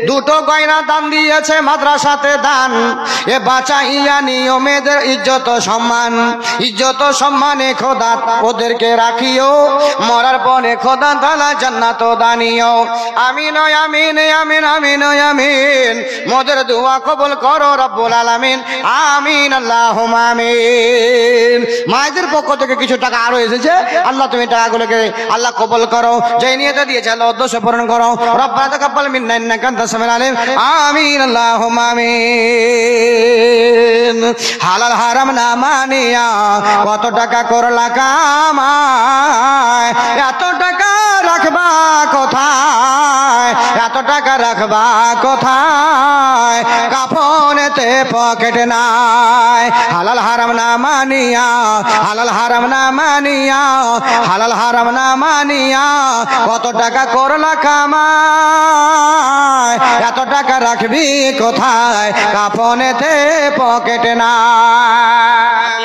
দুটো গয়না দান দিয়েছে মাদ্রাসাতে দান। এ বাঁচাইয়া নিয়মেদের ইজ্জত সম্মান, ইজ্জত সম্মানে খোদা ওদেরকে রাখিও, মরার পরে খোদা তাআলা জান্নাত দানিও। আমিন আমিন আমিন আমিন আমিন। মোদের দোয়া কবুল করো রব্বুল আলামিন, আমিন আল্লাহুম্মা আমিন। মায়েদের পক্ষ থেকে কিছু টাকা আরো এসেছে, আল্লাহ তুমি টাকাগুলোকে আল্লাহ কবুল করো, যেই নিয়তে দিয়েছে আল্লাহ উদ্দেশ্য পূরণ করো। রব্বানা তাকাব্বাল মিন্না ইন্নাকা আনতাস সামিউল আলিম, আমিন আল্লাহুম্মা আমিন। হালাল হারাম না মানিয়া কত টাকা করলা কামায়, এত টাকা রাখবা কোথায়, এত টাকা রাখবা কোথায়, কাফনেতে পকেট নাই। হালাল হারাম না মানিয়া, হালাল হারাম না মানিয়া, হালাল হারাম না মানিয়া কত টাকা করলা কামায়, এত টাকা রাখবি কোথায়, কাফনেতে পকেট নাই।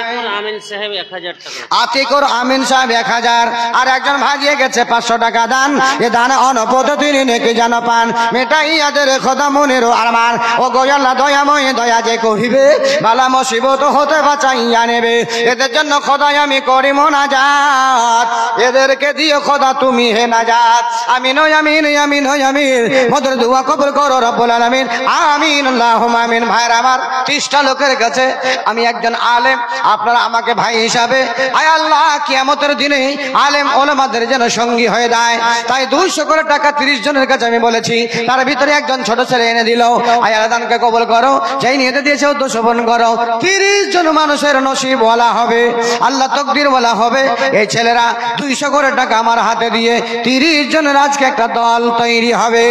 আতিকুর আমিন সাহেব 1000, আর একজন ভাগিয়ে গেছে 500 টাকা দান। এ দান অনপদ তিনি নেকি যেন পান, মেটাইয়াদের খোদা মনের আরমান। ও গো আল্লাহ দয়াময়, দয়া যে কহিবে, বালা মুসিবত হতে বাঁচাইয়া নেবে। এদের জন্য খোদাই আমি করি মোনাজাত, এদেরকে দিও খোদা তুমি হে নাজাত। আমিন আমিন আমিন আমিন। মোদের দোয়া কবুল করো রব্বুল আলামিন, আমিন আল্লাহুম্মা আমিন। ভাইরা আমার, 30টা লোকের কাছে আমি একজন আলেম, আপনারা আমাকে ভাই হিসাবে, আয় আল্লাহ কিয়ামতের দিনে আলেম ওলামাদের যেন সঙ্গী হয়ে যায়। তাই 200 করে টাকা 30 জনের কাছে আমি বলেছি, তার ভিতরে একজন ছোট ছেলে এনে দিল। আয় আল্লাহ দানকে কবুল করো, যেই নিয়ে দিয়েছে উদ্দেশ্য পূরণ করো। 30 জন মানুষের নসিব ওয়ালা হবে, আল্লাহ তকদির ওয়ালা হবে। এই ছেলেরা 200 করে টাকা আমার হাতে দিয়ে 30 জনের আজকে একটা দল তৈরি হবে।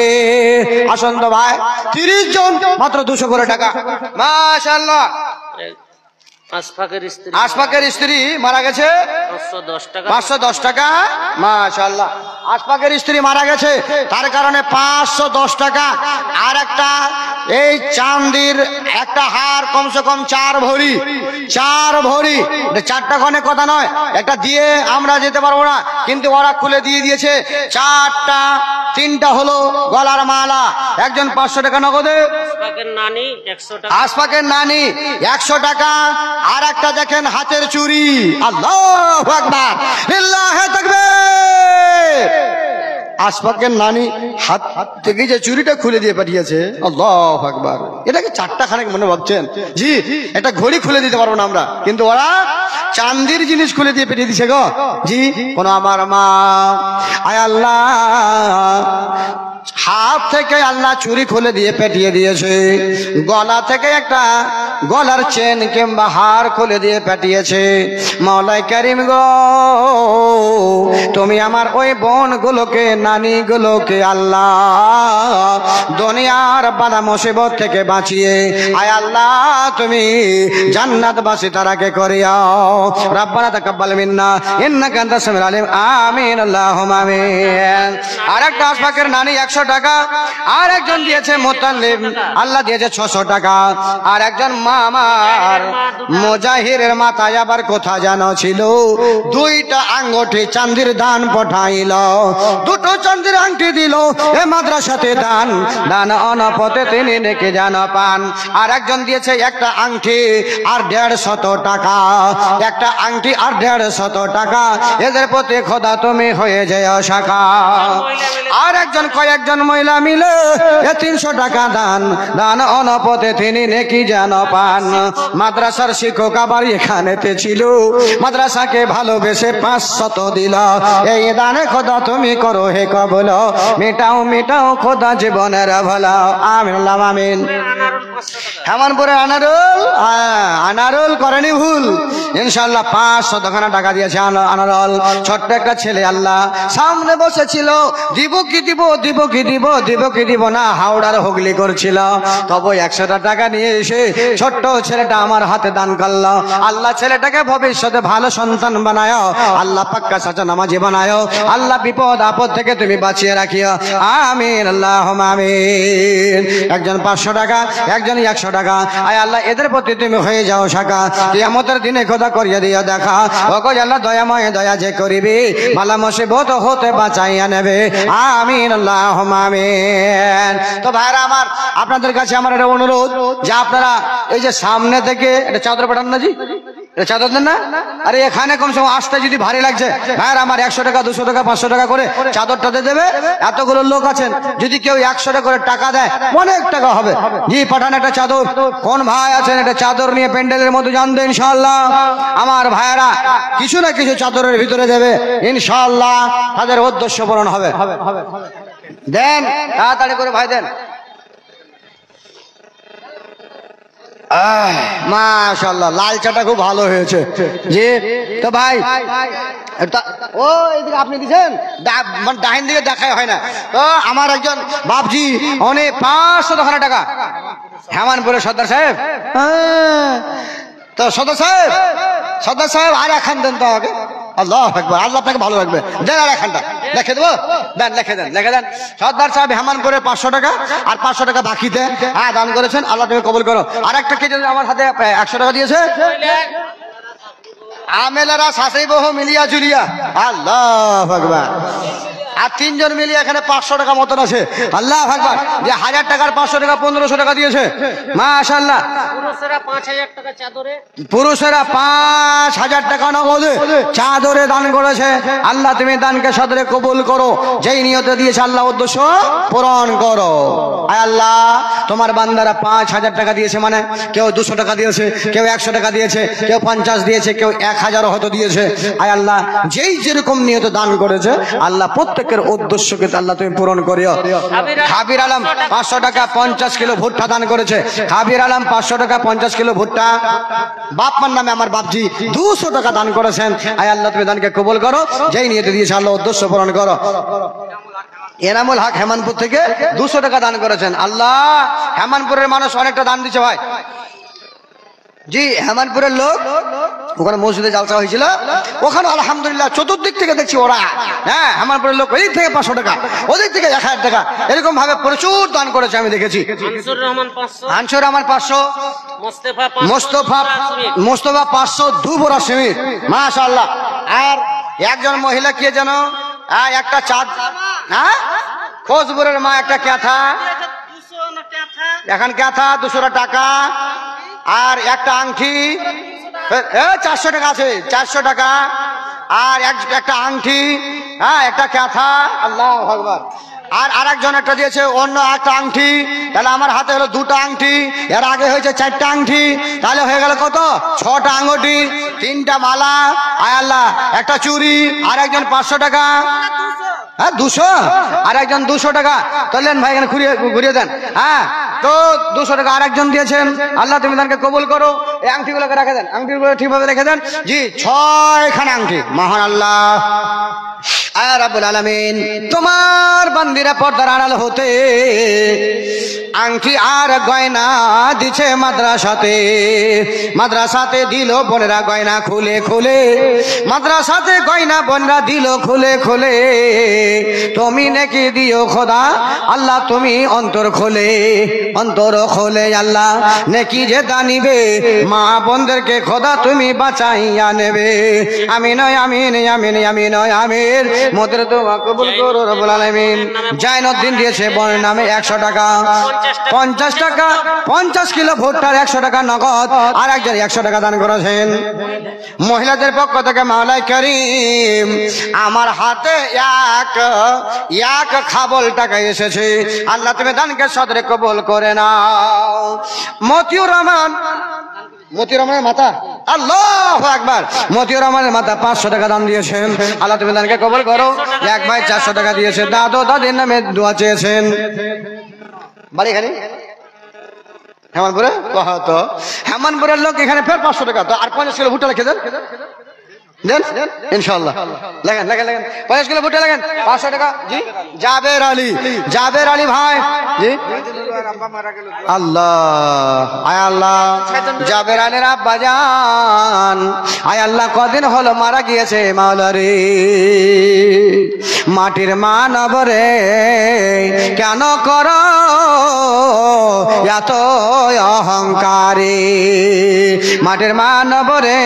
আসুন তো ভাই, 30 জন মাত্র 200 করে টাকা, মাশাআল্লাহ। আশফাকের স্ত্রী মারা গেছে 510 টাকা, মাশাআল্লাহ। আশফাকের স্ত্রী মারা গেছে, তার কারণে 510 টাকা। আর একটা এই চাঁদির একটা হার, কমসে কম 4 ভরি, 4 ভরি, 4টা খনে কথা নয়, একটা দিয়ে আমরা যেতে পারবো না, কিন্তু ওরা খুলে দিয়ে দিয়েছে 4টা। 3টা হলো গলার মালা, একজন 500 টাকা নগদে। আশফাকের নানি 100 টাকা। আর একটা দেখেন হাতের চুড়ি, আল্লাহু আকবার, লিল্লাহি তাকবীর। আশফাকের নানি হাত থেকে যে চুড়িটা খুলে দিয়ে পাঠিয়েছে, আল্লাহু আকবার। এটাকে 4টা খানেক মনে ভাবছেন? জি, একটা ঘড়ি খুলে দিতে পারবো না আমরা, কিন্তু ওরা চাঁদির জিনিস খুলে দিয়ে পাঠিয়ে দিছে গো। জি, কোন আমার মা, আয় আল্লাহ হাত থেকে আল্লাহ চুরি খুলে দিয়ে পেটিয়ে দিয়েছে, গলা থেকে একটা গলার চেন কিংবা হার খুলে দিয়ে পেটিয়েছে। মাওলাই কারিম গো, তুমি আমার ওই বোন গুলোকে, নানি গুলোকে আল্লাহ দুনিয়ার বালা মুসিবত থেকে বাঁচিয়ে আয় আল্লাহ তুমি জান্নাতবাসী তারাকে করিয়াও। রব্বানা তাকাব্বাল মিন্না ইন্নাকা আনতাস সামিউল আলিম। আমিন আল্লাহুম্মা আমিন। আরেকটা আশফাকের নানি 100 টাকা, আর একজন দিয়েছে মুতাল্লিব, আল্লাহ দিয়েছে 600 টাকা। আর একজন মা আমার মুজাহিরের মাথায় আবার কোথা জানো ছিল, 2টা আঙ্গুঠি চাঁদির দান পাঠাইল, 2টো চাঁদির আংটি দিল এ মাদ্রাসাতে দান, দান অনপথে তিনি নেকি জানো পান। আর একজন দিয়েছে একটা আংটি আর 150 টাকা, একটা আংটি আর 150 টাকা, এদের প্রতি খোদা তুমি হয়ে যেও শাখা। আর একজন কয়েকজন মহিলা মিলে 300 টাকা দান, দান অনপথে তিনি নেকি জানো পান। মাদ্রাসার শিক্ষক আবার এখানেতে ছিল, মাদ্রাসাকে ভালোবেসে 500 দিল, এই দানে খোদা তুমি করো হে কবুল, মিটাও মিটাও খোদা জীবনের ভালো। আমিন আল্লাহ আমিন। হেমনপুরে আনারুল করেনি ভুল, ইনশাআল্লাহ 500 টাকা দিয়েছে আনারুল। ছোট্ট একটা ছেলে আল্লাহ সামনে বসেছিল, দিব কি দিব, দিব কি দিব, দিব কি দিব না, হাওড়ার হুগলি করছিল। তবে 100 টাকা নিয়ে এসে ছোট্ট ছেলেটা আমার হাতে দান করলো। আল্লাহ ছেলেটাকে ভবিষ্যতে ভালো সন্তান বানায়, আল্লাহ পাক্কা সাচা নামাজি বানায়, আল্লাহ বিপদ আপদ থেকে তুমি বাঁচিয়ে রাখিও। আমিন আল্লাহুম্মা আমিন। একজন 500 টাকা, একজন 100 টাকা, আয় আল্লাহ এদের প্রতি তুমি হয়ে যাও শাখা, কিয়ামতের দিনে খোদা করিয়া দিও দেখা। ওগো আল্লাহ দয়াময় দয়া যে করিবে, বালা মুসিবত হতে বাঁচাইয়া নেবে। আমিন আল্লাহুম্মা আমিন। তো ভাইরা আমার, আপনাদের কাছে আমার একটা অনুরোধ যে আপনারা এই যে সামনে থেকে এটা চাদর পাঠান না জি, এটা চাদর দেন না, আরে এখানে কমসে কম আসতে যদি ভারী লাগছে ভাইরা আমার 100 টাকা 200 টাকা 500 টাকা করে চাদরটাতে দেবে। এতগুলো লোক আছেন, যদি কেউ 100 টাকা করে টাকা দেয় অনেক টাকা হবে। জি পাঠান একটা চাদর। কোন ভাই আছেন একটা চাদর নিয়ে প্যান্ডেলের মতো জানবে ইনশাআল্লাহ। আমার ভাইরা কিছু না কিছু চাদরের ভিতরে দেবে ইনশাআল্লাহ, তাদের উদ্দেশ্য পূরণ হবে। দেন তাড়াতাড়ি করে ভাই দেন। মাশাআল্লাহ লাল চাটা খুব ভালো হয়েছে জি। তো ভাই ও এইদিকে আপনি দিচ্ছেন, ডাইন দিকে দেখাই হয় না। তো আমার একজন বাপজি অনেক 500 টাকা, হেমানপুরের সর্দার সাহেব। তো সর্দার সাহেব আর একখান দেন তো আমাকে। আল্লাহ আকবার, আল্লাহ আপনাকে ভালো রাখবে। দেন আর একখানটা লিখে দেবো, দেন লিখে দেন। সর্দার সাহেব হেমানপুরে 500 টাকা আর 500 টাকা বাকিতে দান করেছেন, আল্লাহ তুমি কবুল করো। আর একটা কে আমার হাতে 100 টাকা দিয়েছে, আমেলারা শাশুড়ি বহু মিলিয়া জুলিয়া, আল্লাহ আকবার। আর 3 জন মিলিয়ে এখানে 500 টাকা মতন আছে, আল্লাহ আকবার। যে 1000 টাকার 500 টাকা 1500 টাকা দিয়েছে, মাশাআল্লাহ। পুরুষেরা 5000 টাকা চাদরে, পুরুষেরা 5000 টাকা নগদে চাদরে দান করেছে। আল্লাহ তুমি দানকে সাদরে কবুল করো, যেই নিয়তে দিয়েছে আল্লাহ উদ্দেশ্য পূরণ করো। আয় আল্লাহ তোমার বান্দারা 5000 টাকা দিয়েছে, মানে কেউ 200 টাকা দিয়েছে, কেউ 100 টাকা দিয়েছে, কেউ 50 দিয়েছে, কেউ 1000 হয়তো দিয়েছে। আয় আল্লাহ যেই যেরকম নিয়তে দান করেছে আল্লাহ প্রত্যেকের উদ্দেশ্যকে আল্লাহ তুমি পূরণ করিও। খাবির আলম 500 টাকা 50 কিলো ভুট্টা দান করেছে। খাবির আলম 500 টাকা 50 কিলো ভুট্টা, বাপমার নামে আমার বাপজি 200 টাকা দান করেছেন। আয় আল্লাহ তুমি দানকে কবুল করো, যেই নিয়তে দিয়েছে আল্লাহ উদ্দেশ্য পূরণ করো। এনামুল হক হেমানপুর থেকে 200 টাকা দান করেছেন। আল্লাহ হেমানপুরের মানুষ অনেকটা দান দিচ্ছে ভাই। জি হেমানপুরের লোক, ওখানে মসজিদে জালসা হয়েছিল, ওখানে আলহামদুলিল্লাহ চতুর্দিক থেকে দেখছি ওরা, হ্যাঁ হেমানপুরের লোক ওই থেকে 500 টাকা, ওদিক থেকে 1000 টাকা, এরকম ভাবে প্রচুর দান করেছে আমি দেখেছি। আনসুর রহমান 500, মোস্তফা 500, দুপুরা সিমির, মাশাআল্লাহ। আর একজন মহিলা কে যেন একটা চাঁদ, হ্যাঁ খোঁজপুরের মা একটা ক্যাথা, এখন ক্যাথা 200 টাকা, আর একটা আংটি 400 টাকা আছে, 400 টাকা, আর একটা আংটি, হ্যাঁ একটা ক্যাথা, আল্লাহ আকবার। আর আরেকজন একটা দিয়েছে অন্য একটা আংটি, তাহলে আমার হাতে হলো 2টা আংটি, এর আগে হয়েছে 4টা আংটি, তাহলে হয়ে গেল কত 6টা আঙ্গুটি, 3টা মালা, আয় আল্লাহ একটা চুড়ি, আর একজন 500 টাকা, হ্যাঁ 200, আর একজন 200 টাকা। চলেন ভাই এখানে ঘুরিয়ে দেন। হ্যাঁ তো 200 টাকা আরেকজন দিয়েছেন, আল্লাহ তুমি দানকে কবুল করো। এই আংটিগুলোকে রেখে দেন, আংটিগুলো ঠিকভাবে রেখে দেন। জি 6খানা আংটি। মহান আল্লাহ আয়া রাব্বুল আলামিন, তোমার বান্দিরা পর্দার আড়াল হতে আংটি আর গয়না দিছে মাদ্রাসাতে। মাদ্রাসাতে দিল বোনেরা গয়না খুলে খুলে, মাদ্রাসাতে গয়না বোনেরা দিল খুলে খুলে। তুমি নাকি দিও খোদা আল্লাহ, তুমি অন্তর খোলে, অন্তর খোলে আল্লাহ নাকি যে দানিবে মা বোনদেরকে খোদা তুমি বাঁচাইয়া নেবে। আমিন আমিন আমিন আমিন আমিন। মোদের দোয়া কবুল করো রব্বুল আলামিন। জাইনুদ্দিন দিয়েছে বোনের নামে 100 টাকা, 50 টাকা, 50 কিলো ভুট্টার 100 টাকা নগদ। আর একজন 100 টাকা দান করেছেন। মহিলাদের পক্ষ থেকে মাওলাই করিম আমার হাতে এক খাবল টাকা এসেছে, আল্লাহ তুমি দানকে সদরে কবুল করে নাও। মতিউর রহমান, মতিউর রহমানের মাতা, আল্লাহু আকবার, মতিউর রহমানের মাতা 500 টাকা দান দিয়েছেন, আল্লাহ তুমি দানকে কবুল করো। এক ভাই 400 টাকা দিয়েছে, দাদু দাদির নামে দোয়া চেয়েছেন। বাড়ি এখানে হেমনপুরে, তো হেমনপুরের লোক এখানে ফের 500 টাকা। তো আর 50 কিলো ভুট্টা রেখে দেন, দেন ইনশাআল্লাহ। লাগেন লাগেন লাগেন 50 কিলো ভুট্টা লাগেন, 500 টাকা। জি জাবের আলী, জাবের আলী ভাই। জি আল্লাহ, আয় আল্লাহ জাবের আলীর আব্বা জান, আয় আল্লাহ কদিন হলো মারা গিয়েছে মাওলা রে। মাটির মানব রে কেন করো এত অহংকারে, মাটির মানব রে।